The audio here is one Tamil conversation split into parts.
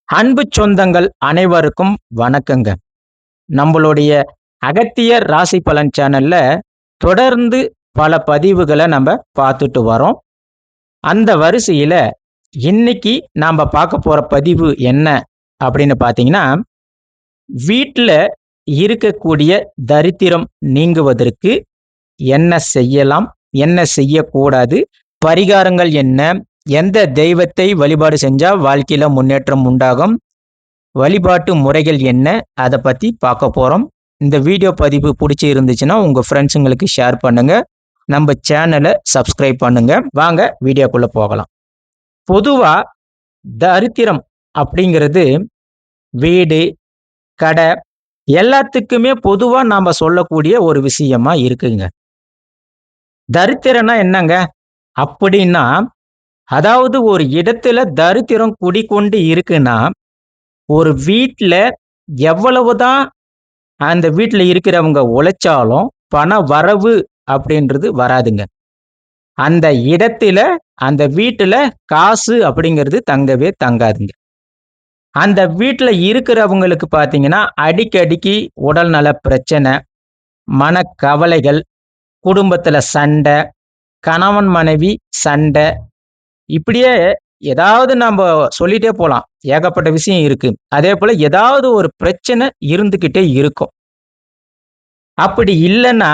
அன்பு சொந்தங்கள் அனைவருக்கும் வணக்கங்க. நம்மளுடைய அகத்தியர் ராசி பலன் சேனல்ல தொடர்ந்து பல பதிவுகளை நம்ம பார்த்துட்டு வரோம். அந்த வரிசையில இன்னைக்கு நாம பார்க்க போற பதிவு என்ன அப்படின்னு பார்த்தீங்கன்னா, வீட்ல இருக்கக்கூடிய தரித்திரம் நீங்குவதற்கு என்ன செய்யலாம்? என்ன செய்யக்கூடாது? பரிகாரங்கள் என்ன? எந்த தெய்வத்தை வழிபாடு செஞ்சா வாழ்க்கையில முன்னேற்றம் உண்டாகும்? வழிபாட்டு முறைகள் என்ன? அதை பத்தி பார்க்க போறோம். இந்த வீடியோ பதிவு பிடிச்சி இருந்துச்சுன்னா உங்க ஃப்ரெண்ட்ஸுங்களுக்கு ஷேர் பண்ணுங்க. நம்ம சேனலை சப்ஸ்கிரைப் பண்ணுங்க. வாங்க வீடியோக்குள்ள போகலாம். பொதுவா தரித்திரம் அப்படிங்கிறது வீடு, கடை எல்லாத்துக்குமே பொதுவா நாம சொல்லக்கூடிய ஒரு விஷயமா இருக்குங்க. தரித்திரம்னா என்னங்க? அப்படின்னா, அதாவது ஒரு இடத்துல தரித்திரம் குடிக்கொண்டு இருக்குன்னா, ஒரு வீட்ல எவ்வளவுதான் அந்த வீட்ல இருக்கிறவங்க உழைச்சாலும் பண வரவு அப்படின்றது வராதுங்க. அந்த இடத்துல, அந்த வீட்டுல காசு அப்படிங்கிறது தங்கவே தங்காதுங்க. அந்த வீட்ல இருக்கிறவங்களுக்கு பார்த்தீங்கன்னா, அடிக்கடிக்கு உடல்நல பிரச்சனை, மனக்கவலைகள், குடும்பத்துல சண்டை, கணவன் மனைவி சண்டை, இப்படியே ஏதாவது நம்ப சொல்லிட்டே போலாம். ஏகப்பட்ட விஷயம் இருக்கு. அதேபோல ஏதாவது ஒரு பிரச்சனை இருந்துகிட்டே இருக்கும். அப்படி இல்லன்னா,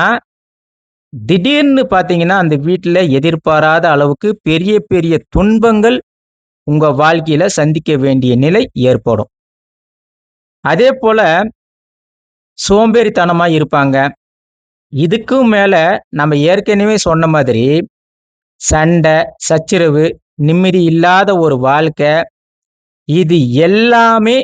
திடீர்னு பார்த்தீங்கன்னா, அந்த வீட்ல எதிர்பாராத அளவுக்கு பெரிய பெரிய துன்பங்கள் உங்க வாழ்க்கையில சந்திக்க வேண்டிய நிலை ஏற்படும். அதேபோல சோம்பேறித்தனமா இருப்பாங்க. இதுக்கும் மேல நம்ம ஏற்கனவே சொன்ன மாதிரி, சண்டை, சச்சரவு, நிம்மதி இல்லாத ஒரு வாழ்க்கை, இது எல்லாமே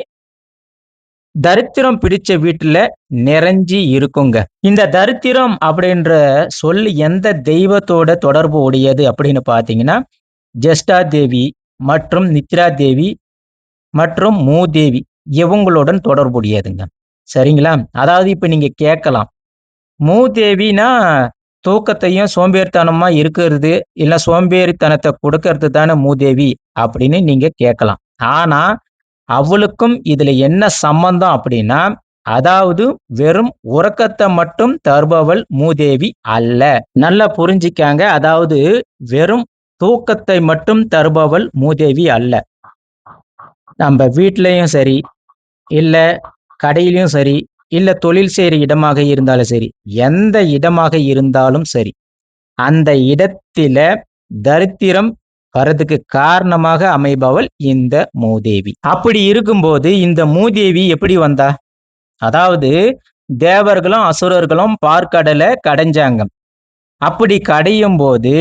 தரித்திரம் பிடிச்ச வீட்டுல நிறைஞ்சு இருக்குங்க. இந்த தரித்திரம் அப்படின்ற சொல்லு எந்த தெய்வத்தோட தொடர்பு உடையது அப்படின்னு பார்த்தீங்கன்னா, ஜெஸ்டா தேவி மற்றும் நித்ரா தேவி மற்றும் மூதேவி இவங்களுடன் தொடர்புடையதுங்க. சரிங்களா? அதாவது இப்ப நீங்க கேட்கலாம். மூதேவினா தூக்கத்தையும் சோம்பேறித்தனமா இருக்கிறது, இல்ல சோம்பேறித்தனத்த குடுக்கறது தானே மூதேவி அப்படின்னு நீங்க கேட்கலாம். ஆனா, அவளுக்கும் இதுல என்ன சம்பந்தம் அப்படின்னா, அதாவது வெறும் உறக்கத்த மட்டும் தருபவள் மூதேவி அல்ல. நல்லா புரிஞ்சுக்கங்க. அதாவது வெறும் தூக்கத்தை மட்டும் தருபவள் மூதேவி அல்ல. நம்ம வீட்லயும் சரி, இல்ல கடையிலயும் சரி, இல்ல தொழில் செய்ற இடமாக இருந்தாலும் சரி, எந்த இடமாக இருந்தாலும் சரி, அந்த இடத்தில தரித்திரம் வரதுக்கு காரணமாக அமைபவள் இந்த மூதேவி. அப்படி இருக்கும்போது இந்த மூதேவி எப்படி வந்தா? அதாவது தேவர்களும், அசுரர்களும் பார்க்கடல கடைஞ்சாங்க. அப்படி கடையும்போது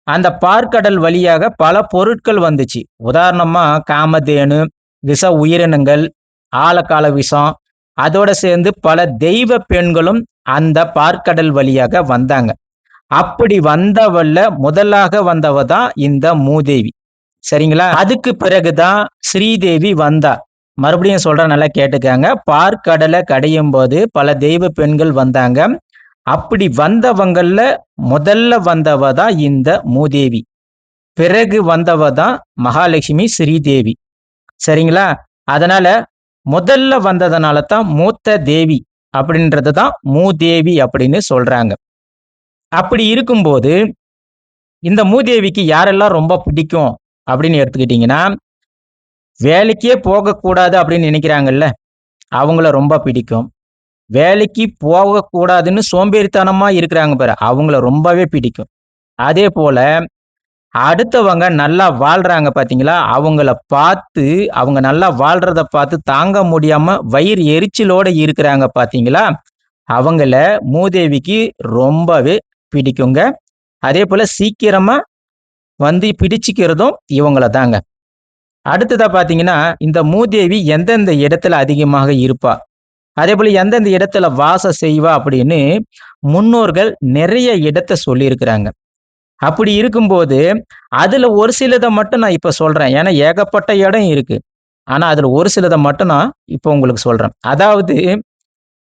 அந்த பார்க்கடல் வழியாக பல பொருட்கள் வந்துச்சு. உதாரணமா காமதேனு, விஷ உயிரினங்கள், ஆழகால விஷம், அதோட சேர்ந்து பல தெய்வ பெண்களும் அந்த பார்க்கடல் வழியாக வந்தாங்க. அப்படி வந்தவள்ல முதலாக வந்தவ தான் இந்த மூதேவி. சரிங்களா? அதுக்கு பிறகுதான் ஸ்ரீதேவி வந்தா. மறுபடியும் சொல்றேன், நல்லா கேட்டுக்கங்க. பார்க்கடல கடையும்போது பல தெய்வ பெண்கள் வந்தாங்க. அப்படி வந்தவங்கள்ல முதல்ல வந்தவ தான் இந்த மூதேவி. பிறகு வந்தவ தான் மகாலட்சுமி, ஸ்ரீதேவி. சரிங்களா? அதனால முதல்ல வந்ததனால தான் மூத்த தேவி அப்படின்றது தான் மூதேவி அப்படின்னு சொல்றாங்க. அப்படி இருக்கும்போது இந்த மூதேவிக்கு யாரெல்லாம் ரொம்ப பிடிக்கும் அப்படின்னு எடுத்துக்கிட்டீங்கன்னா, வேலைக்கே போகக்கூடாது அப்படின்னு நினைக்கிறாங்கல்ல, அவங்கள ரொம்ப பிடிக்கும். வேலைக்கு போகக்கூடாதுன்னு சோம்பேறித்தனமா இருக்கிறாங்க பாரு, அவங்கள ரொம்பவே பிடிக்கும். அதேபோல அடுத்தவங்க நல்லா வாழ்றாங்க பார்த்தீங்களா, அவங்கள பார்த்து அவங்க நல்லா வாழ்றத பார்த்து தாங்க முடியாம வயிறு எரிச்சலோட இருக்கிறாங்க பார்த்தீங்களா, அவங்கள மூதேவிக்கு ரொம்பவே பிடிக்குங்க. அதேபோல சீக்கிரமா வந்து பிடிச்சுக்கிறதும் இவங்கள தாங்க. அடுத்ததா பார்த்தீங்கன்னா, இந்த மூதேவி எந்தெந்த இடத்துல அதிகமாக இருப்பா? அதேபோல எந்தெந்த இடத்துல வாசம் செய்வா அப்படின்னு முன்னோர்கள் நிறைய இடத்த சொல்லியிருக்கிறாங்க. அப்படி இருக்கும்போது, அதுல ஒரு சிலத மட்டும் நான் இப்ப சொல்றேன். ஏன்னா ஏகப்பட்ட இடம் இருக்கு. ஆனா அதுல ஒரு சிலத மட்டும் நான் இப்ப உங்களுக்கு சொல்றேன். அதாவது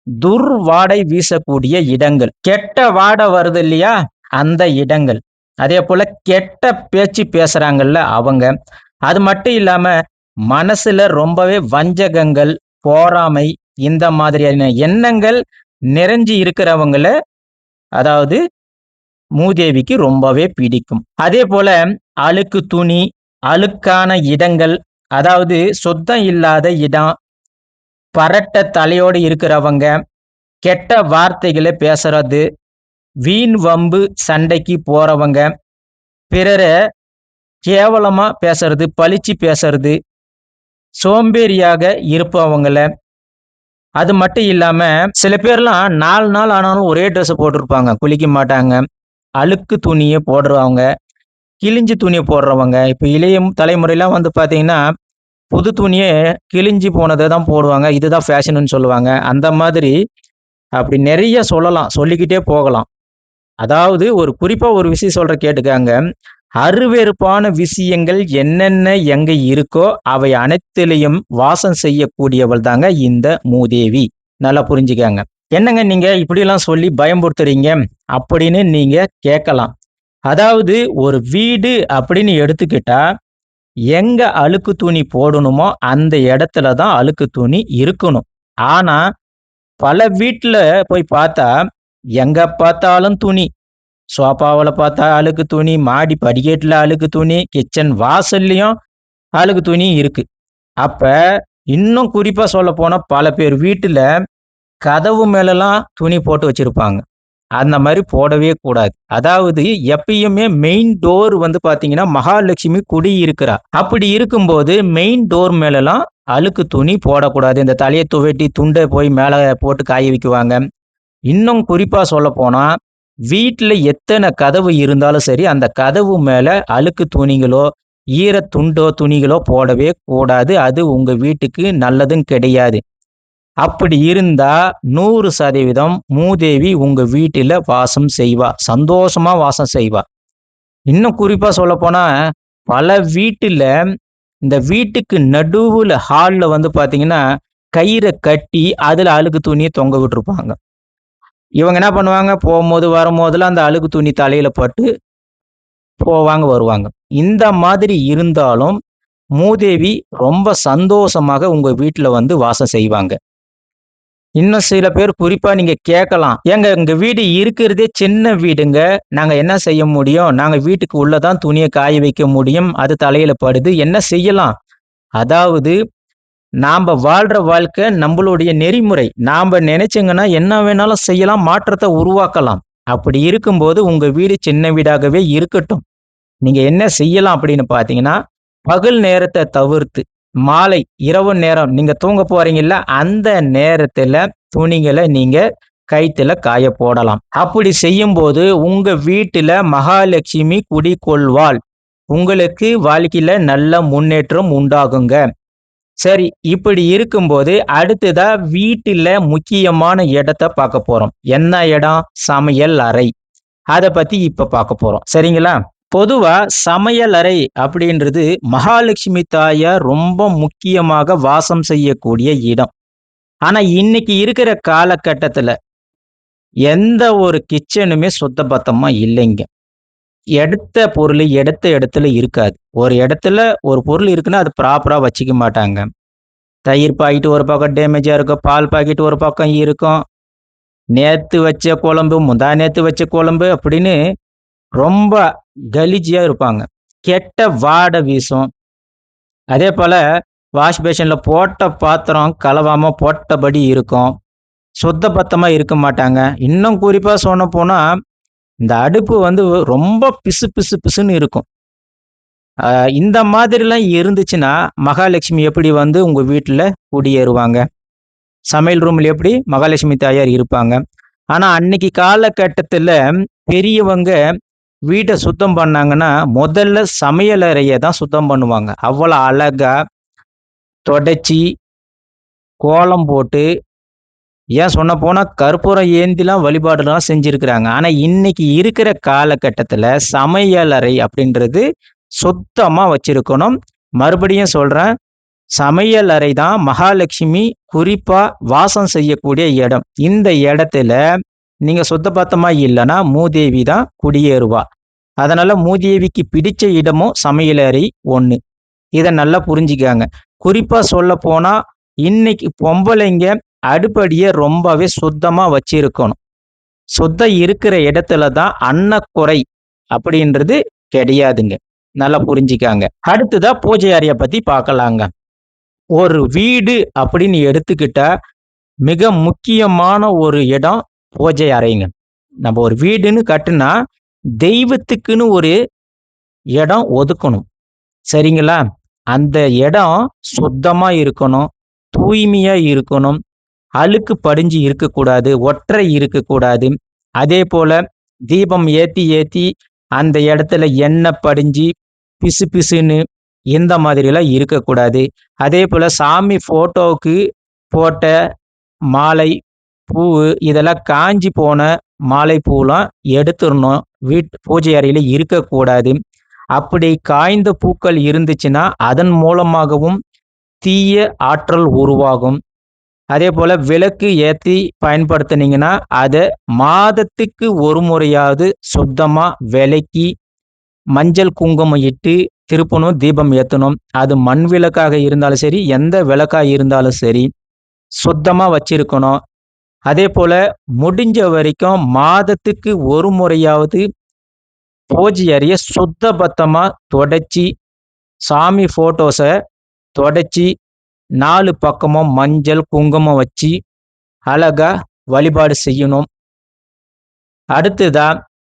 துர்வாடை வீசக்கூடிய இடங்கள். கெட்ட வாடை வருது இல்லையா? அந்த இடங்கள். அதேபோல கெட்ட பேச்சு பேசுறாங்கல்ல அவங்க. அது மட்டும் இல்லாம மனசுல ரொம்பவே வஞ்சகங்கள், பொறாமை இந்த மாதிரியான எண்ணங்கள் நிறைஞ்சு இருக்கிறவங்கள அதாவது மூதேவிக்கு ரொம்பவே பிடிக்கும். அதேபோல அழுக்கு துணி, அழுக்கான இடங்கள், அதாவது சுத்தம் இல்லாத இடம், பரட்ட தலையோடு இருக்கிறவங்க, கெட்ட வார்த்தைகள பேசுறது, வீண் வம்பு சண்டைக்கு போறவங்க, பிறர கேவலமா பேசுறது, பழிச்சு பேசுறது, சோம்பேறியாக இருப்பவங்கள, அது மட்டும் இல்லாம சில பேர்லாம் 4 நாள் ஆனாலும் ஒரே ட்ரெஸ் போட்டிருப்பாங்க. குளிக்க மாட்டாங்க. அழுக்கு துணிய போடுறவங்க, கிழிஞ்ச துணிய போடுறவங்க. இப்ப இளைய தலைமுறைலாம் வந்து பார்த்தீங்கன்னா, புது துணியே கிழிஞ்சு போனத தான் போடுவாங்க. இதுதான் ஃபேஷனுன்னு சொல்லுவாங்க. அந்த மாதிரி அப்படி நெறைய சொல்லலாம். சொல்லிக்கிட்டே போகலாம். அதாவது ஒரு குறிப்பா ஒரு விஷயம் சொல்றேன் கேட்டுக்கங்க. அருவெருப்பான விஷயங்கள் என்னென்ன எங்க இருக்கோ, அவை அனைத்திலயும் வாசம் செய்யக்கூடியவள் தாங்க இந்த மூதேவி. நல்லா புரிஞ்சுக்கங்க. என்னங்க நீங்க இப்படியெல்லாம் சொல்லி பயமுறுத்துறீங்க? அப்படின்னு நீங்க கேட்கலாம். அதாவது ஒரு வீடு அப்படின்னு எடுத்துக்கிட்டா, எங்க அழுக்கு துணி போடணுமோ, அந்த இடத்துல தான் அழுக்கு துணி இருக்கணும். ஆனா, பல வீட்ல போய் பார்த்தா, எங்க பார்த்தாலும் துணி. சோஃபாவுல பார்த்தா அழுக்கு துணி, மாடி படிக்கட்டுல அழுக்கு துணி, கிச்சன் வாசல்லயும் அழுக்கு துணி இருக்கு. அப்ப இன்னும் குறிப்பா சொல்லப்போனா, பல பேர் வீட்டுல கதவு மேலலாம் துணி போட்டு வச்சிருப்பாங்க. அந்த மாரி போடவே கூடாது. அதாவது எப்பயுமே மெயின் டோர் வந்து பார்த்தீங்கன்னா, மகாலட்சுமி குடியிருக்கிறா. அப்படி இருக்கும்போது மெயின் டோர் மேலலாம் அழுக்கு துணி போடக்கூடாது. இந்த தலைய துவட்டி துண்ட போய் மேல போட்டு காய வைக்குவாங்க. இன்னும் குறிப்பா சொல்லப்போனா, வீட்ல எத்தன கதவு இருந்தாலும் சரி, அந்த கதவு மேல அழுக்கு துணிகளோ, ஈர துண்டோ, துணிகளோ போடவே கூடாது. அது உங்க வீட்டுக்கு நல்லதும் கிடையாது. அப்படி இருந்தா 100% மூதேவி உங்க வீட்டில வாசம் செய்வா. சந்தோஷமா வாசம் செய்வா. இன்னும் குறிப்பா சொல்லப்போனா, பல வீட்டில இந்த வீட்டுக்கு நடுவுல ஹால்ல வந்து பார்த்தீங்கன்னா, கயிற கட்டி அதுல அழுக்கு துணிய தொங்க விட்டுருப்பாங்க. இவங்க என்ன பண்ணுவாங்க, போம்போது, வரும்போதெல்லாம் அந்த அழுக்கு துணி தலையில பட்டு போவாங்க, வருவாங்க. இந்த மாதிரி இருந்தாலும், மூதேவி ரொம்ப சந்தோஷமாக உங்க வீட்ல வந்து வாசம் செய்வாங்க. இன்னும் சில பேர் குறிப்பா நீங்க கேட்கலாம். "ஏங்க எங்க வீடு இருக்கிறதே சின்ன வீடுங்க. நாங்க என்ன செய்ய முடியும்? நாங்க வீட்டுக்கு உள்ள தான் துணிய காய வைக்க முடியும். அது தலையில படுது. என்ன செய்யலாம்?" அதாவது நாம்ப வாழ்ற வாழ்க்கை நம்பளுடைய நெறிமுறை. நாம்ப நெனைச்சோங்கன்னா என்ன வேணாலும் செய்யலாம், மாற்றத்த உருவாக்கலாம். அப்படி இருக்கும்போது உங்க வீடு சின்ன வீடாகவே இருக்கட்டும். நீங்க என்ன செய்யலாம் அப்படின்னு பார்த்தீங்கன்னா, பகல் நேரத்த தவிர்த்து, மாலை, இரவு நேரம் நீங்க தூங்க போறீங்கல்ல, அந்த நேரத்துல துணிகள நீங்க கயித்துல காய போடலாம். அப்படி செய்யும்போது உங்க வீட்டில மகாலட்சுமி குடிகொள்வாள். உங்களுக்கு வாழ்க்கையில நல்ல முன்னேற்றம் உண்டாகுங்க. சரி, இப்படி இருக்கும்போது அடுத்ததா வீட்டில முக்கியமான இடத்த பார்க்க போறோம். என்ன இடம்? சமையல் அறை. அத பத்தி இப்ப பார்க்க போறோம். சரிங்களா? பொதுவா சமையலறை அப்படின்றது மகாலட்சுமி தாயார் ரொம்ப முக்கியமாக வாசம் செய்யக்கூடிய இடம். ஆனா இன்னைக்கு இருக்கிற காலகட்டத்துல எந்த ஒரு கிச்சனுமே சுத்தபத்தமா இல்லைங்க. எடுத்த பொருள் எடுத்த இடத்துல இருக்காது. ஒரு இடத்துல ஒரு பொருள் இருக்குன்னா அது ப்ராப்பரா வச்சுக்க மாட்டாங்க. தயிர் பாக்கெட் ஒரு பக்கம் டேமேஜா இருக்கும். பால் பாக்கெட் ஒரு பக்கம் இருக்கும். நேத்து வச்ச குழம்பு, முந்தா நேத்து வச்ச குழம்பு அப்படின்னு ரொம்ப கலீஜியா இருப்பாங்க. கெட்ட வாடை வீசும். அதேபோல வாஷ் பேஷன்ல போட்ட பாத்திரம் கழுவாம போட்டபடி இருக்கும். சுத்த பத்தமா இருக்க மாட்டாங்க. இன்னும் குறிப்பா சொல்லப்போனா, இந்த அடுப்பு வந்து ரொம்ப பிசு பிசு பிசுன்னு இருக்கும். அ இந்த மாதிரிலாம் இருந்துச்சுன்னா, மகாலட்சுமி எப்படி வந்து உங்க வீட்ல குடியேறுவாங்க? சமையல் ரூம்ல எப்படி மகாலட்சுமி தாயார் இருப்பாங்க. ஆனா, அன்னைக்கு காலகட்டத்துல பெரியவங்க வீட்ட சுத்தம் பண்ணாங்கன்னா, முதல்ல சமையலறைய தான் சுத்தம் பண்ணுவாங்க. அவ்வளோ அழகா தொடச்சு, கோலம் போட்டு, ஏன் சொல்லப்போனா கற்பூரம் ஏந்திலாம் வழிபாடுலாம் செஞ்சிருக்கிறாங்க. ஆனா, இன்னைக்கு இருக்கிற காலகட்டத்துல சமையலறை அப்படின்றது சுத்தமா வச்சிருக்கணும். மறுபடியும் சொல்றேன். சமையல் அறை தான் மகாலட்சுமி குறிப்பா வாசம் செய்யக்கூடிய இடம். இந்த இடத்துல நீங்க சுத்தபத்தமா இல்லன்னா, மூதேவி தான் குடியேறுவா. அதனால மூதேவிக்கு பிடிச்ச இடமும் சமையலறை ஒண்ணு. இத நல்லா புரிஞ்சுக்கங்க. குறிப்பா சொல்லப்போனா, இன்னைக்கு பொம்பளைங்க அடுப்படிய ரொம்பவே சுத்தமா வச்சிருக்கணும். சுத்தம் இருக்கிற இடத்துல தான் அன்னக்குறை அப்படின்றது கிடையாதுங்க. நல்லா புரிஞ்சுக்கங்க. அடுத்ததா பூஜை அறைய பத்தி பார்க்கலாங்க. ஒரு வீடு அப்படின்னு எடுத்துக்கிட்டா, மிக முக்கியமான ஒரு இடம் பூஜை அறைங்க. நம்ம ஒரு வீடுன்னு கட்டுனா, தெய்வத்துக்குன்னு ஒரு இடம் ஒதுக்கணும். சரிங்களா? அந்த இடம் சுத்தமா இருக்கணும், தூய்மையா இருக்கணும், அழுக்கு படிஞ்சு இருக்கக்கூடாது, ஒட்டறை இருக்கக்கூடாது. அதேபோல தீபம் ஏத்தி ஏத்தி அந்த இடத்துல எண்ணெய் படிஞ்சு பிசுபிசுன்னு இந்த மாதிரிலாம் இருக்கக்கூடாது. அதேபோல சாமி ஃபோட்டோவுக்கு போட்ட மாலை, பூவு இதெல்லாம் காய்ஞ்சு போன மாலை பூலாம் எடுத்துறணும். பூஜை அறையில இருக்கக்கூடாது. அப்படி காய்ந்த பூக்கள் இருந்துச்சுன்னா, அதன் மூலமாகவும் தீய ஆற்றல் உருவாகும். அதேபோல விளக்கு ஏத்தி பயன்படுத்துனீங்கன்னா, அத மாதத்துக்கு ஒரு முறையாவது சுத்தமா வெலக்கி, மஞ்சள், குங்குமம் இட்டு திருப்பணும், தீபம் ஏத்தணும். அது மண் விளக்காக இருந்தாலும் சரி, எந்த விளக்கா இருந்தாலும் சரி, சுத்தமா வச்சிருக்கணும். அதேபோல முடிஞ்ச வரைக்கும் மாதத்துக்கு ஒரு முறையாவது பூஜை அறைய சுத்த பத்தமா தொடச்சு, சாமி ஃபோட்டோஸ தொடச்சு 4 பக்கமும் மஞ்சள், குங்குமம் வச்சு அழகா வழிபாடு செய்யணும். அடுத்ததா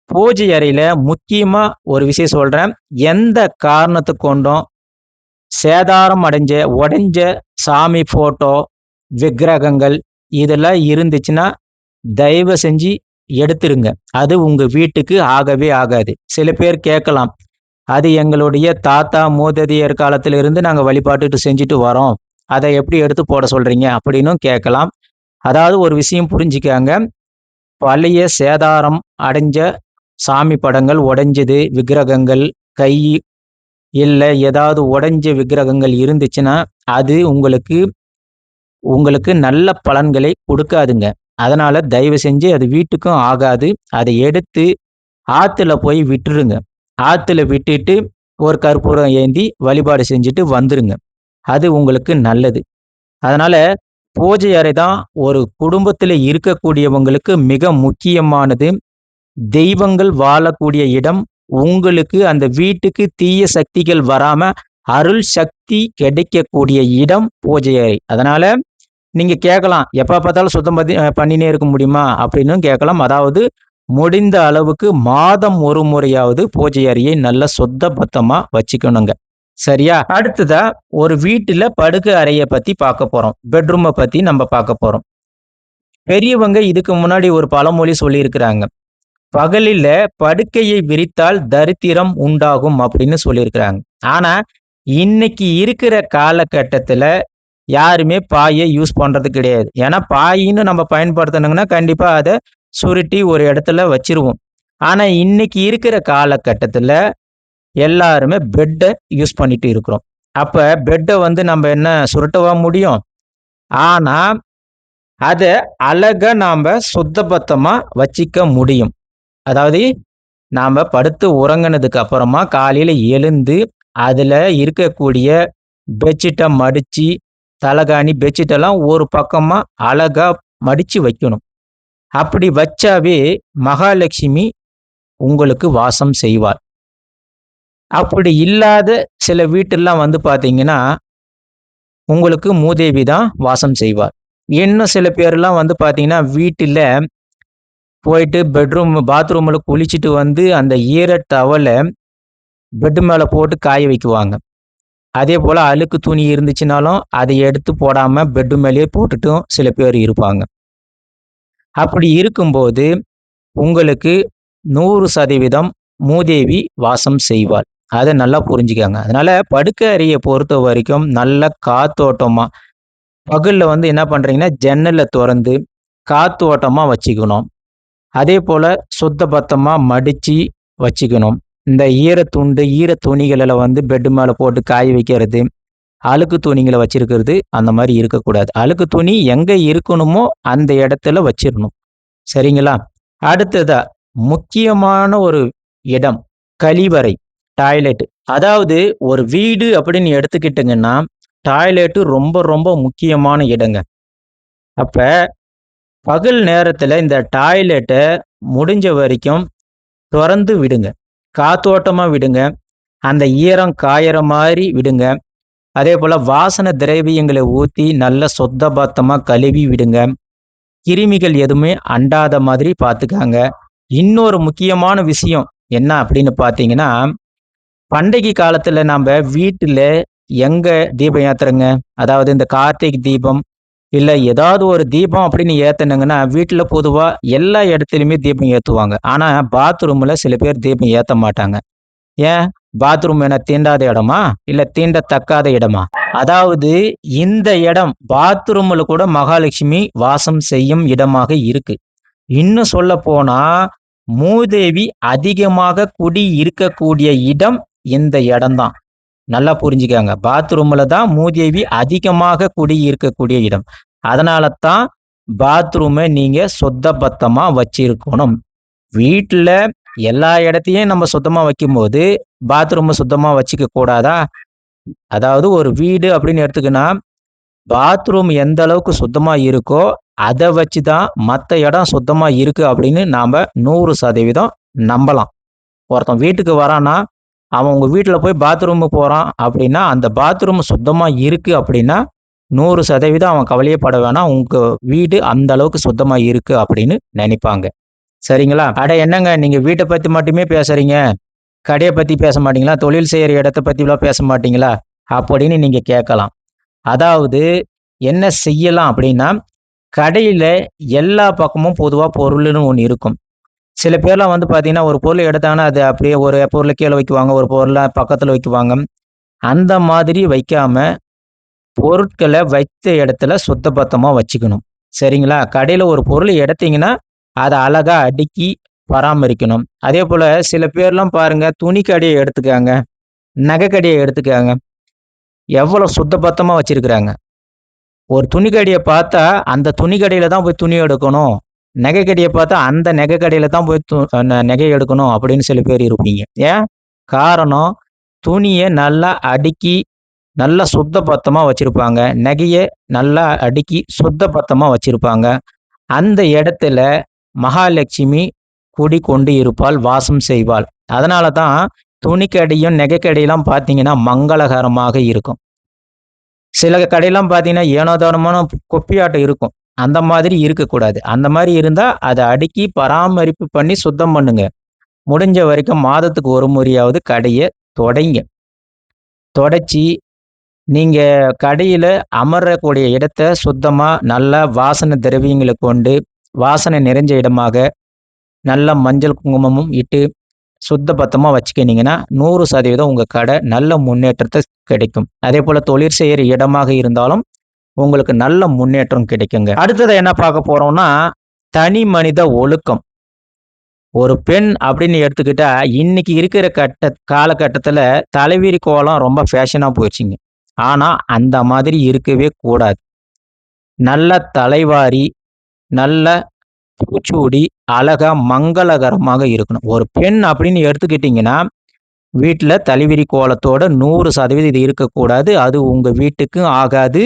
பூஜை அறையில முக்கியமா ஒரு விஷயம் சொல்றேன். எந்த காரணத்துக் கொண்டும் சேதாரம் அடைஞ்ச, உடைஞ்ச சாமி ஃபோட்டோ, விக்கிரகங்கள் இதெல்லாம் இருந்துச்சுன்னா, தயவு செஞ்சு எடுத்துருங்க. அது உங்க வீட்டுக்கு ஆகவே ஆகாது. சில பேர் கேட்கலாம், "அது எங்களுடைய தாத்தா, மூதாதையர் காலத்திலிருந்து நாங்க வழிபாட்டுட்டு செஞ்சுட்டு வரோம். அத எப்படி எடுத்து போட சொல்றீங்க?" அப்படின்னும் கேட்கலாம். அதாவது ஒரு விஷயம் புரிஞ்சுக்கங்க. பழைய சேதாரம் அடைஞ்ச சாமி படங்கள், உடைஞ்சது விக்கிரகங்கள், கை இல்ல ஏதாவது உடைஞ்ச விக்கிரகங்கள் இருந்துச்சுன்னா, அது உங்களுக்கு உங்களுக்கு நல்ல பலன்களை கொடுக்காதுங்க. அதனால தயவு செஞ்சு அது வீட்டுக்கும் ஆகாது. அத எடுத்து ஆத்துல போய் விட்டுருங்க. ஆத்துல விட்டுட்டு ஒரு கற்பூரம் ஏந்தி வழிபாடு செஞ்சுட்டு வந்துருங்க. அது உங்களுக்கு நல்லது. அதனால பூஜை அறை தான் ஒரு குடும்பத்தில இருக்கக்கூடியவங்களுக்கு மிக முக்கியமானது. தெய்வங்கள் வாழக்கூடிய இடம். உங்களுக்கு அந்த வீட்டுக்கு தீய சக்திகள் வராம அருள் சக்தி கிடைக்கக்கூடிய இடம் பூஜை அறை. அதனால நீங்க கேட்கலாம், எப்ப பார்த்தாலும் சுத்தம் பண்ணினே இருக்க முடியுமா? அப்படின்னும் கேட்கலாம். அதாவது முடிந்த அளவுக்கு மாதம் ஒரு முறையாவது பூஜை அறையை நல்லா சுத்த பத்தமா வச்சுக்கணுங்க. சரியா? அடுத்ததா ஒரு வீட்டுல படுக்கை அறைய பத்தி பார்க்க போறோம். பெட்ரூம பத்தி நம்ம பார்க்க போறோம். பெரியவங்க இதுக்கு முன்னாடி ஒரு பழமொழி சொல்லியிருக்கிறாங்க. பகலில படுக்கையை விரித்தால் தரித்திரம் உண்டாகும் அப்படின்னு சொல்லியிருக்கிறாங்க. ஆனா, இன்னைக்கு இருக்கிற காலகட்டத்துல யாருமே பாய யூஸ் பண்றது கிடையாது. ஏன்னா, பாயின்னு நம்ம பயன்படுத்தணுங்கன்னா, கண்டிப்பா அத சுருட்டி ஒரு இடத்துல வச்சிருவோம். ஆனா, இன்னைக்கு இருக்கிற காலகட்டத்துல எல்லாருமே பெட்ட யூஸ் பண்ணிட்டு இருக்கிறோம். அப்ப பெட்ட வந்து நம்ம என்ன சுருட்டவா முடியும்? ஆனா, அத அழகா நாம சுத்தபத்தமா வச்சுக்க முடியும். அதாவது நாம படுத்து உறங்குனதுக்கு அப்புறமா காலையில எழுந்து, அதுல இருக்கக்கூடிய பெட்ஷீட்ட மடிச்சு, தலகாணி, பெட்ஷீட் எல்லாம் ஒரு பக்கமா அழகா மடிச்சு வைக்கணும். அப்படி வச்சாவே மகாலட்சுமி உங்களுக்கு வாசம் செய்வாள். அப்படி இல்லாத சில வீட்டெல்லாம் வந்து பார்த்தீங்கன்னா, உங்களுக்கு மூதேவி தான் வாசம் செய்வாள். இன்னும் சில பேர்லாம் வந்து பார்த்தீங்கன்னா, வீட்டில போயிட்டு பாத்ரூம்ல குளிச்சுட்டு வந்து அந்த ஈர டவல பெட் மேல போட்டு காய வைக்குவாங்க. அதேபோல அழுக்கு துணி இருந்துச்சுனாலும், அதை எடுத்து போடாம பெட் மேலேயே போட்டுட்டும் சில பேர் இருப்பாங்க. அப்படி இருக்கும்போது, உங்களுக்கு 100% மூதேவி வாசம் செய்வாள். அத நல்லா புரிஞ்சுக்கங்க. அதனால படுக்கை அறைய பொறுத்தவரைக்கும் நல்ல காத்தோட்டமா, பகல்ல வந்து என்ன பண்றீங்கன்னா, ஜன்னல தொறந்து காத்தோட்டமா வச்சுக்கணும். அதேபோல சுத்த பத்தமா மடிச்சு வச்சுக்கணும். இந்த ஈரத்துண்டு, ஈர துணிகள வந்து பெட் மேல போட்டு காய வைக்கிறது, அழுக்கு துணிங்கள வச்சிருக்கிறது, அந்த மாரி இருக்கக்கூடாது. அழுக்கு துணி எங்க இருக்கணுமோ அந்த இடத்துல வச்சிரணும். சரிங்களா? அடுத்ததா முக்கியமான ஒரு இடம், கழிவறை. டாய்லெட். அதாவது ஒரு வீடு அப்படின்னு எடுத்துக்கிட்டீங்கன்னா, டாய்லெட் ரொம்ப ரொம்ப முக்கியமான இடங்க. அப்ப பகல் நேரத்துல இந்த டாய்லெட்ட முடிஞ்ச வரைக்கும் தொறந்து விடுங்க. காத்தோட்டமா விடுங்க. அந்த ஈரம் காயற மாரி விடுங்க. அதேபோல வாசன திரவியங்கள ஊத்தி நல்லா சுத்த பத்தமா கழுவி விடுங்க. கிருமிகள் எதுவுமே அண்டாத மாதிரி பார்த்துக்கங்க. இன்னொரு முக்கியமான விஷயம் என்ன அப்படின்னு பார்த்தீங்கன்னா, பண்டிகை காலத்துல நம்ப வீட்டுல எங்க தீபம் ஏத்துறோங்க? அதாவது இந்த கார்த்திகை தீபம், இல்ல ஏதாவது ஒரு தீபம் அப்படின்னு ஏத்துனீங்கன்னா, வீட்ல பொதுவா எல்லா இடத்துலயுமே தீபம் ஏத்துவாங்க. ஆனா பாத்ரூம்ல சில பேர் தீபம் ஏத்த மாட்டாங்க. ஏன்? பாத்ரூம் என்ன தீண்டாத இடமா? இல்ல தீண்டத்தக்காத இடமா? அதாவது இந்த இடம் பாத்ரூம்ல கூட மகாலட்சுமி வாசம் செய்யும் இடமாக இருக்கு. இன்னும் சொல்லப்போனா, மூதேவி அதிகமாக குடி இருக்கக்கூடிய இடம் இந்த இடம் தான். நல்லா புரிஞ்சுக்கங்க. பாத்ரூம்ல தான் மூதேவி அதிகமாக குடி இருக்கக்கூடிய இடம். அதனால தான் பாத்ரூம நீங்க சுத்த பத்தமா வச்சிருக்கணும். வீட்ல எல்லா இடத்தையும் நம்ம சுத்தமா வைக்கும்போது, பாத்ரூம சுத்தமா வச்சுக்க கூடாதா? அதாவது ஒரு வீடு அப்படின்னு எடுத்துக்கினா, பாத்ரூம் எந்த அளவுக்கு சுத்தமா இருக்கோ, அத வச்சு தான் மத்த இடம் சுத்தமா இருக்கு அப்படின்னு நாம 100% நம்பலாம். ஒருத்தன் வீட்டுக்கு வரான்னா, அவன் உங்க வீட்ல போய் பாத்ரூமுக்கு போறான் அப்படின்னா, அந்த பாத்ரூம் சுத்தமா இருக்கு அப்படின்னா, 100% அவன் கவலையே பட வேணாம். உங்க வீடு அந்த அளவுக்கு சுத்தமா இருக்கு அப்படின்னு நெனைப்பாங்க. சரிங்களா? அட என்னங்க நீங்க வீட்ட பத்தி மட்டுமே பேசுறீங்க. கடைய பத்தி பேச மாட்டீங்களா? தொழில் செய்ற இடத்த பத்திலாம் பேச மாட்டீங்களா? அப்படின்னு நீங்க கேட்கலாம். அதாவது என்ன செய்யலாம் அப்படின்னா, கடையில எல்லா பக்கமும் பொதுவா பொருளுன்னு ஒண்ணு இருக்கும். சில பேர்லாம் வந்து பார்த்தீங்கன்னா, ஒரு பொருள் எடுத்தாங்கன்னா, அது அப்படியே ஒரு பொருள கீழ வைக்குவாங்க. ஒரு பொருள பக்கத்துல வைக்குவாங்க. அந்த மாதிரி வைக்காம, பொருட்கள வைத்த இடத்துல சுத்தபத்தமா வச்சுக்கணும். சரிங்களா? கடையில ஒரு பொருள் எடுத்தீங்கன்னா, அத அழகா அடுக்கி பராமரிக்கணும். அதேபோல சில பேர்லாம் பாருங்க, துணி கடைய எடுத்துக்கங்க, நகை கடைய எடுத்துக்கங்க. எவ்வளோ சுத்தபத்தமா வச்சிருக்கிறாங்க. ஒரு துணி கடைய பார்த்தா, அந்த துணி கடையில தான் போய் துணி எடுக்கணும். நகை கடைய பார்த்தா, அந்த நகை கடையில தான் போய் நகை எடுக்கணும் அப்படின்னு சில பேர் இருப்பீங்க. ஏன்? காரணம், துணிய நல்லா அடுக்கி, நல்லா சுத்தபத்தமா வச்சிருப்பாங்க. நகைய நல்லா அடுக்கி சுத்தபத்தமா வச்சிருப்பாங்க. அந்த இடத்துல மகாலட்சுமி குடிகொண்டு இருப்பாள், வாசம் செய்வாள். அதனால தான் துணிக்கடையும், நகைக்கடையெல்லாம் பார்த்தீங்கன்னா, மங்களகரமாக இருக்கும். சில கடையெல்லாம் பார்த்தீங்கன்னா, ஏனோ தானோமான குப்பையாட்டம் இருக்கும். அந்த மாதிரி இருக்கக்கூடாது. அந்த மாரி இருந்தா, அத அடுக்கி பராமரிப்பு பண்ணி சுத்தம் பண்ணுங்க. முடிஞ்ச வரைக்கும் மாதத்துக்கு ஒரு முறையாவது கடைய தொடைங்க. தொடச்சு, நீங்க கடையில அமரக்கூடிய இடத்த சுத்தமா, நல்லா வாசன திரவியங்கள கொண்டு, வாசனை நிறைஞ்ச இடமாக, நல்ல மஞ்சள், குங்குமமும் இட்டு சுத்தபத்தமா வச்சுக்கினீங்கன்னா, 100% உங்க கடை நல்ல முன்னேற்றத்த கிடைக்கும். அதேபோல தொழில் செய்ற இடமாக இருந்தாலும், உங்களுக்கு நல்ல முன்னேற்றம் கிடைக்குங்க. அடுத்தது என்ன பார்க்க போறோம்னா, தனி மனித ஒழுக்கம். ஒரு பெண் அப்படின்னு எடுத்துக்கிட்டா, இன்னைக்கு இருக்கிற காலகட்டத்தில தலைவிரி கோலம் ரொம்ப ஃபேஷனா போயிருச்சுங்க. ஆனா, அந்த மாதிரி இருக்கவே கூடாது. நல்ல தலைவாரி, நல்ல பூச்சூடி, அழகா மங்களகரமாக இருக்கணும். ஒரு பெண் அப்படின்னு எடுத்துக்கிட்டீங்கன்னா, வீட்ல தலைவிரி கோலத்தோட 100% இது இருக்கக்கூடாது. அது உங்க வீட்டுக்கும் ஆகாது.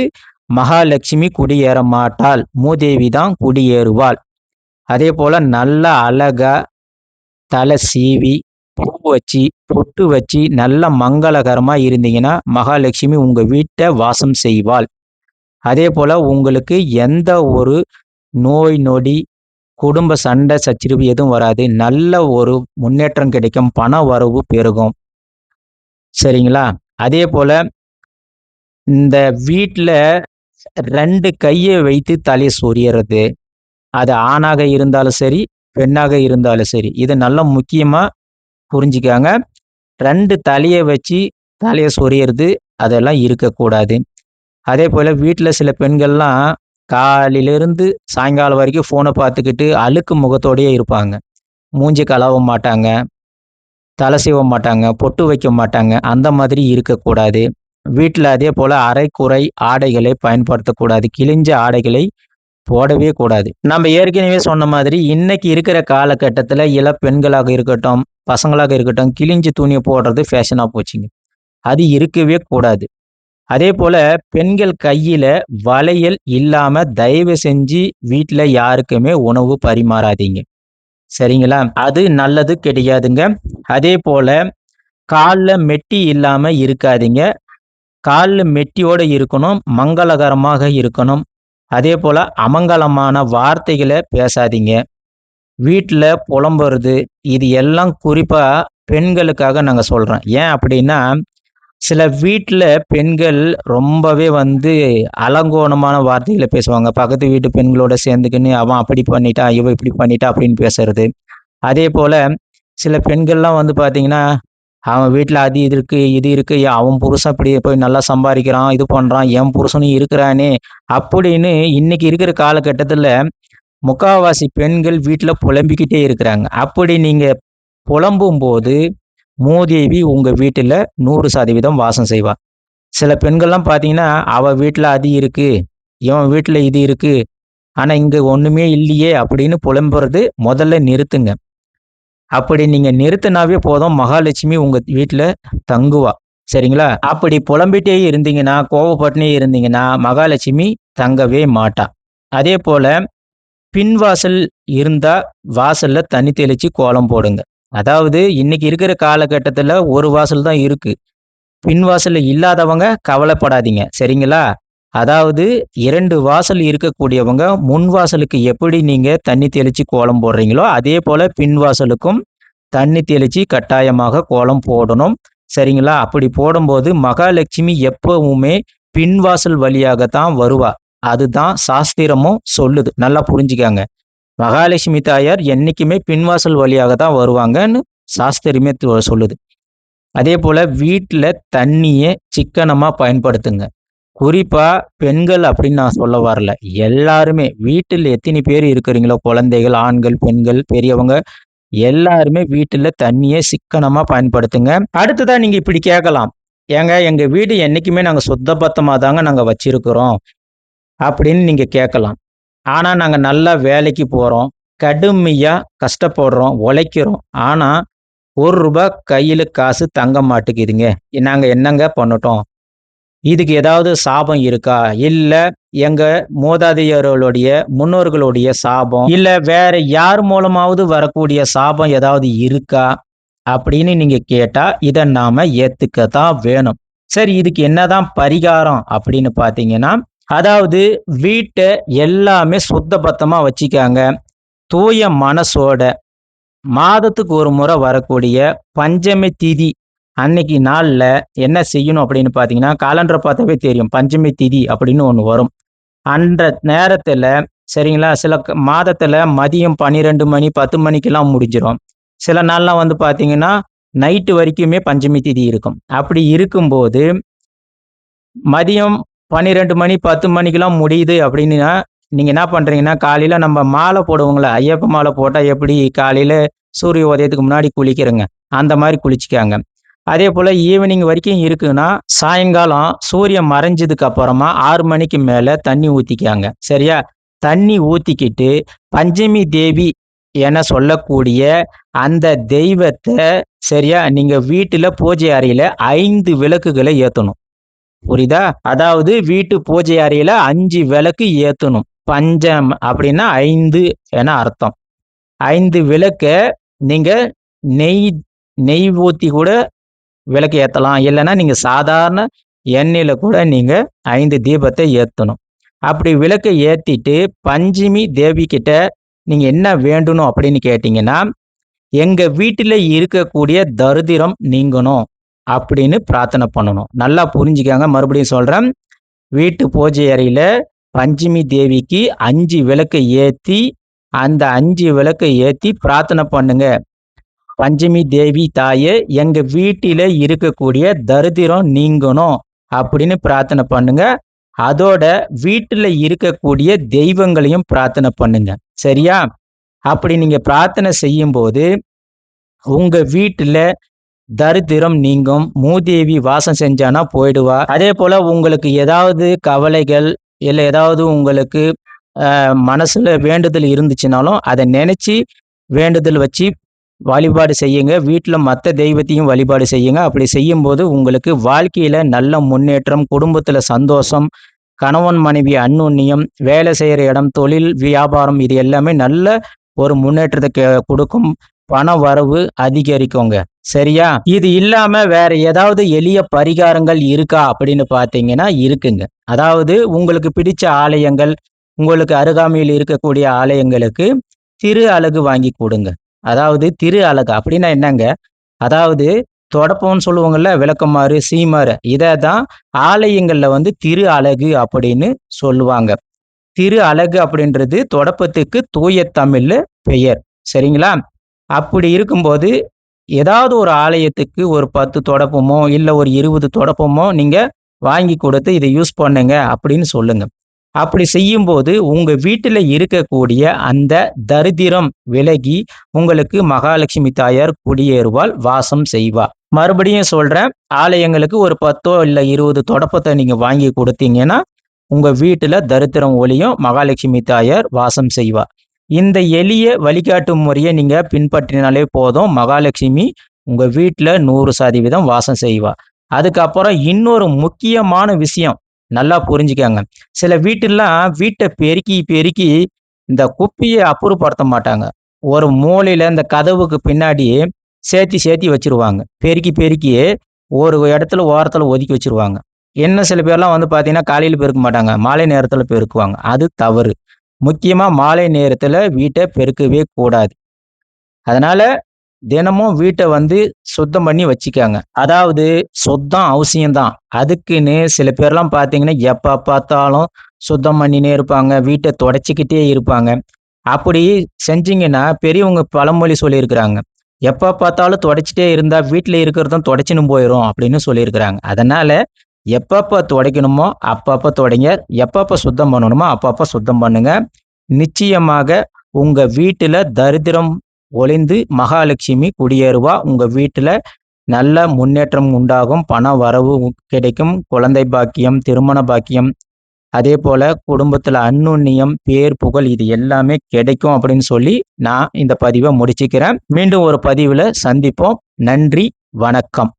மகாலட்சுமி குடியேற மாட்டாள். மூதேவி தான் குடியேறுவாள். அதேபோல நல்ல அழகா தலை சீவி, பூ வச்சு, பொட்டு வச்சு, நல்ல மங்களகரமா இருந்தீங்கன்னா, மகாலட்சுமி உங்க வீட்ட வாசம் செய்வாள். அதேபோல உங்களுக்கு எந்த ஒரு நோய், நொடி, குடும்ப சண்டை, சச்சரவு எதுவும் வராது. நல்ல ஒரு முன்னேற்றம் கிடைக்கும். பண வரவு பெருகும். சரிங்களா? அதேபோல இந்த வீட்ல 2 கைய வைத்து தலைய சொறியறது. அது ஆணாக இருந்தாலும் சரி, பெண்ணாக இருந்தாலும் சரி. இது நல்லா முக்கியமா புரிஞ்சுக்கங்க. 2 தலைய வச்சு தலைய சொறியறது, அதெல்லாம் இருக்கக்கூடாது. அதேபோல வீட்ல சில பெண்கள்லாம் காலையிலிருந்து சாயங்காலம் வரைக்கும் ஃபோன பார்த்துக்கிட்டு அழுக்கு முகத்தோடயே இருப்பாங்க. மூஞ்சி கழுவ மாட்டாங்க, தலை சீவ மாட்டாங்க, பொட்டு வைக்க மாட்டாங்க. அந்த மாதிரி இருக்கக்கூடாது. வீட்ல அதேபோல அரைகுறை ஆடைகளை பயன்படுத்தக்கூடாது. கிழிஞ்ச ஆடைகளை போடவே கூடாது. நம்ம ஏற்கனவே சொன்ன மாதிரி இன்னைக்கு இருக்கிற காலகட்டத்துல பெண்களாக இருக்கட்டும், பசங்களாக இருக்கட்டும், கிழிஞ்ச துணிய போடுறது ஃபேஷனா போச்சுங்க. அது இருக்கவே கூடாது. அதேபோல பெண்கள் கையில வளையல் இல்லாம தயவு செஞ்சு வீட்ல யாருக்குமே உணவு பரிமாறாதீங்க. சரிங்களா? அது நல்லது கிடையாதுங்க. அதேபோல கால்ல மெட்டி இல்லாம இருக்காதீங்க. கால்ல மெட்டியோட இருக்கணும். மங்களகரமாக இருக்கணும். அதேபோல அமங்கலமான வார்த்தைகள பேசாதீங்க. வீட்ல புலம்புறது, இது எல்லாம் குறிப்பா பெண்களுக்காக நாங்க சொல்றோம். ஏன் அப்படின்னா, சில வீட்ல பெண்கள் ரொம்பவே அலங்கோலமான வார்த்தைகள பேசுவாங்க. பக்கத்து வீட்டு பெண்களோட சேர்ந்துக்கின்னு, "அவன் அப்படி பண்ணிட்டான், இவ இப்படி பண்ணிட்டா" அப்படின்னு பேசுறது. அதேபோல சில பெண்கள்லாம் பார்த்தீங்கன்னா, "அவன் வீட்ல அது இது இருக்கு, இது இருக்கு. அவன் புருஷன் இப்படி போய் நல்லா சம்பாரிக்கிறான், இது பண்றான். என் புருஷனும் இருக்கிறானே" அப்படின்னு இன்னைக்கு இருக்கிற காலகட்டத்தில முக்காவாசி பெண்கள் வீட்ல புலம்பிக்கிட்டே இருக்கிறாங்க. அப்படி நீங்க புலம்பும்போது, மூதேவி உங்க வீட்டில 100% வாசம் செய்வா. சில பெண்கள்லாம் பார்த்தீங்கன்னா, "அவ வீட்ல அது இருக்கு, இவன் வீட்ல இது இருக்கு. ஆனா இங்க ஒண்ணுமே இல்லையே" அப்படின்னு புலம்புறது முதல்ல நிறுத்துங்க. அப்படி நீங்க நிறுத்துனாவே போதும், மகாலட்சுமி உங்க வீட்ல தங்குவா. சரிங்களா? அப்படி புலம்பிட்டே இருந்தீங்கன்னா, கோவப்பட்டுனே இருந்தீங்கன்னா, மகாலட்சுமி தங்கவே மாட்டா. அதேபோல பின்வாசல் இருந்தா, வாசல்ல தண்ணி தெளிச்சு கோலம் போடுங்க. அதாவது இன்னைக்கு இருக்கிற காலகட்டத்தில ஒரு வாசல் தான் இருக்கு. பின்வாசல் இல்லாதவங்க கவலைப்படாதீங்க. சரிங்களா? அதாவது 2 வாசல் இருக்கக்கூடியவங்க, முன் வாசலுக்கு எப்படி நீங்க தண்ணி தெளிச்சு கோலம் போடுறீங்களோ, அதே போல பின் வாசலுக்கும் தண்ணி தெளிச்சு கட்டாயமாக கோலம் போடணும். சரிங்களா? அப்படி போடும்போது மகாலட்சுமி எப்பவுமே பின்வாசல் வழியாக தான் வருவா. அதுதான் சாஸ்திரமும் சொல்லுது. நல்லா புரிஞ்சுக்கங்க. மகாலட்சுமி தாயார் என்னைக்குமே பின்வாசல் வழியாக தான் வருவாங்கன்னு சாஸ்திரமே சொல்லுது. அதேபோல வீட்ல தண்ணிய சிக்கனமா பயன்படுத்துங்க. குறிப்பா பெண்கள் அப்படின்னு நான் சொல்ல வரல. எல்லாருமே வீட்டில் எத்தனை பேர் இருக்கிறீங்களோ, குழந்தைகள், ஆண்கள், பெண்கள், பெரியவங்க எல்லாருமே வீட்டுல தண்ணிய சிக்கனமா பயன்படுத்துங்க. அடுத்ததா நீங்க இப்படி கேட்கலாம். "ஏங்க எங்க வீடு என்னைக்குமே நாங்க சுத்தபத்தமா தாங்க நாங்க வச்சிருக்கிறோம்." அப்படின்னு நீங்க கேட்கலாம். ஆனா நாங்க நல்லா வேலைக்கு போறோம். கடுமையா கஷ்டப்படுறோம், உழைக்கிறோம். ஆனா ரூ. 1 கையில காசு தங்க மாட்டேங்குதுங்க. நாங்க என்னங்க பண்ணட்டும்? இதுக்கு ஏதாவது சாபம் இருக்கா? இல்ல எங்க மூதாதையர்களுடைய, முன்னோர்களுடைய சாபம், இல்ல வேற யார் மூலமாவது வரக்கூடிய சாபம் ஏதாவது இருக்கா? அப்படின்னு நீங்க கேட்டா, இத நாம ஏத்துக்க தான் வேணும். சரி இதுக்கு என்னதான் பரிகாரம் அப்படின்னு பார்த்தீங்கன்னா, அதாவது வீட்ட எல்லாமே சுத்தபத்தமா வச்சுக்கங்க. தூய மனசோட மாதத்துக்கு ஒரு முறை வரக்கூடிய பஞ்சமி திதி அன்னைக்கு நாள்ல என்ன செய்யணும் அப்படின்னு பார்த்தீங்கன்னா, காலண்டர பார்த்தாவே தெரியும். பஞ்சமி திதி அப்படின்னு ஒண்ணு வரும். அந்த நேரத்துல சரிங்களா, சில மாதத்துல மதியம் 12 மணி, 10 மணிக்கெல்லாம் முடிஞ்சிரும். சில நாள்லாம் பார்த்தீங்கன்னா, நைட்டு வரைக்குமே பஞ்சமி திதி இருக்கும். அப்படி இருக்கும்போது, மதியம் 12 மணி, 10 மணிக்கெல்லாம் முடியுது அப்படின்னா, நீங்க என்ன பண்றீங்கன்னா, காலையில நம்ம மாலை போடுவோங்கல்ல, ஐயப்ப மாலை போட்டா எப்படி காலையில சூரிய உதயத்துக்கு முன்னாடி குளிக்கிறோங்க, அந்த மாரி குளிச்சுக்கங்க. அதேபோல ஈவினிங் வரைக்கும் இருக்குன்னா, சாயங்காலம் சூரியன் மறைஞ்சதுக்கு அப்புறமா 6 மணிக்கு மேல தண்ணி ஊத்திக்கங்க. சரியா? தண்ணி ஊத்திக்கிட்டு, பஞ்சமி தேவி என சொல்லக்கூடிய அந்த தெய்வத்த சரியா, நீங்க வீட்டுல பூஜை அறையில 5 விளக்குகள ஏத்தணும். புரியுதா? அதாவது வீட்டு பூஜை அறையில 5 விளக்கு ஏத்தணும். பஞ்சம் அப்படின்னா 5 என அர்த்தம். 5 விளக்க நீங்க நெய் நெய் ஊத்தி கூட விளக்கு ஏத்தலாம். இல்லன்னா நீங்க சாதாரண எண்ணெயில கூட நீங்க 5 தீபத்த ஏத்தணும். அப்படி விளக்க ஏத்திட்டு பஞ்சமி தேவி கிட்ட நீங்க என்ன வேண்டணும் அப்படின்னு கேட்டீங்கன்னா, எங்க வீட்டில இருக்கக்கூடிய தரித்திரம் நீங்கணும் அப்படின்னு பிரார்த்தனை பண்ணணும். நல்லா புரிஞ்சுக்கங்க. மறுபடியும் சொல்றேன். வீட்டு பூஜை அறையில பஞ்சமி தேவிக்கு 5 விளக்க ஏத்தி, அந்த 5 விளக்க ஏத்தி பிரார்த்தனை பண்ணுங்க. பஞ்சமி தேவி தாயே, எங்க வீட்டில இருக்கக்கூடிய தரித்திரம் நீங்கணும் அப்படின்னு பிரார்த்தனை பண்ணுங்க. அதோட வீட்டுல இருக்கக்கூடிய தெய்வங்களையும் பிரார்த்தனை பண்ணுங்க. சரியா? அப்படி நீங்க பிரார்த்தனை செய்யும்போது, உங்க வீட்டுல தரித்திரம் நீங்கும். மூதேவி வாசம் செஞ்சானா போயிடுவா. அதேபோல உங்களுக்கு ஏதாவது கவலைகள், இல்ல ஏதாவது உங்களுக்கு மனசுல வேண்டுதல் இருந்துச்சுனாலும், அத நெனச்சு வேண்டுதல் வச்சு வழிபாடு செய்யுங்க. வீட்ல மத்த தெய்வத்தையும் வழிபாடு செய்யுங்க. அப்படி செய்யும்போது உங்களுக்கு வாழ்க்கையில நல்ல முன்னேற்றம், குடும்பத்தில சந்தோஷம், கணவன் மனைவி அந்யோன்யம், வேலை செய்ற இடம், தொழில், வியாபாரம் இது எல்லாமே நல்ல ஒரு முன்னேற்றத்த குடுக்கும். பண வரவு அதிகரிக்குங்க. சரியா? இது இல்லாம வேற ஏதாவது எளிய பரிகாரங்கள் இருக்கா அப்படின்னு பார்த்தீங்கன்னா, இருக்குங்க. அதாவது உங்களுக்கு பிடிச்ச ஆலயங்கள், உங்களுக்கு அருகாமையில் இருக்கக்கூடிய ஆலயங்களுக்கு திரு அலகு வாங்கி குடுங்க. அதாவது திரு அலகு அப்படின்னா என்னங்க? அதாவது தொடப்பம்ன்னு சொல்லுவோங்கல்ல, விளக்கமாறு, சீமாறு இத தான் ஆலயங்கள்ல திரு அலகு அப்படின்னு சொல்லுவாங்க. திரு அலகு அப்படின்றது தொடப்பத்துக்கு தூய தமிழ்ல பெயர். சரிங்களா? அப்படி இருக்கும்போது, ஏதாவது ஒரு ஆலயத்துக்கு ஒரு 10 தொடப்பமோ, இல்ல ஒரு 20 தொடப்பமோ நீங்க வாங்கி குடுத்து, "இத யூஸ் பண்ணுங்க" அப்படின்னு சொல்லுங்க. அப்படி செய்யும்போது, உங்க வீட்டில இருக்கக்கூடிய அந்த தரித்திரம் விலகி, உங்களுக்கு மகாலட்சுமி தாயார் குடியேறுவாள், வாசம் செய்வா. மறுபடியும் சொல்றேன், ஆலயங்களுக்கு ஒரு 10ஓ இல்ல 20 தொடப்பத்த நீங்க வாங்கி குடுத்தீங்கன்னா, உங்க வீட்டில தரித்திரம் ஒழியும், மகாலட்சுமி தாயார் வாசம் செய்வா. இந்த எளிய வழிகாட்டு முறைய நீங்க பின்பற்றினாலே போதும், மகாலட்சுமி உங்க வீட்ல 100% வாசம் செய்வா. அதுக்கப்புறம் இன்னொரு முக்கியமான விஷயம், நல்லா புரிஞ்சுக்கங்க. சில வீட்டுல்லாம் வீட்ட பெருக்கி, பெருக்கி இந்த குப்பைய அப்புறப்படுத்த மாட்டாங்க. ஒரு மூலையில இந்த கதவுக்கு பின்னாடி சேர்த்தி, சேர்த்தி வச்சுருவாங்க. பெருக்கி, பெருக்கி ஒரு இடத்துல ஓரத்துல ஒதுக்கி வச்சுருவாங்க. இன்னும் சில பேர்லாம் பார்த்தீங்கன்னா, காலையில பெருக்க மாட்டாங்க. மாலை நேரத்துல பெருக்குவாங்க. அது தவறு. முக்கியமா மாலை நேரத்துல வீட்ட பெருக்கவே கூடாது. அதனால தினமும் வீட்ட சுத்தம் பண்ணி வச்சுக்கங்க. அதாவது சுத்தம் அவசியம் தான். அதுக்குன்னு சில பேர்லாம் பார்த்தீங்கன்னா, எப்ப பார்த்தாலும் சுத்தம் பண்ணினே இருப்பாங்க. வீட்ட தொடச்சுக்கிட்டே இருப்பாங்க. அப்படி செஞ்சீங்கன்னா, பெரியவங்க பழமொழி சொல்லியிருக்கிறாங்க. எப்ப பார்த்தாலும் தொடச்சுட்டே இருந்தா வீட்ல இருக்கிறதும் தொடச்சுன்னு போயிரும் அப்படின்னு சொல்லியிருக்கிறாங்க. அதனால எப்பப்ப துடைக்கணுமோ அப்பப்ப துடைங்க. எப்பப்ப சுத்தம் பண்ணணுமோ அப்பப்ப சுத்தம் பண்ணுங்க. நிச்சயமாக உங்க வீட்டில தரித்திரம் ஒழிந்து மகாலட்சுமி குடியேறுவா. உங்க வீட்டில நல்ல முன்னேற்றம் உண்டாகும். பண வரவு கிடைக்கும். குழந்தை பாக்கியம், திருமண பாக்கியம், அதேபோல குடும்பத்தில அந்யோன்யம், பேர், புகழ் இது எல்லாமே கிடைக்கும் அப்படின்னு சொல்லி நான் இந்த பதிவ முடிச்சுக்கிறேன். மீண்டும் ஒரு பதிவுல சந்திப்போம். நன்றி, வணக்கம்.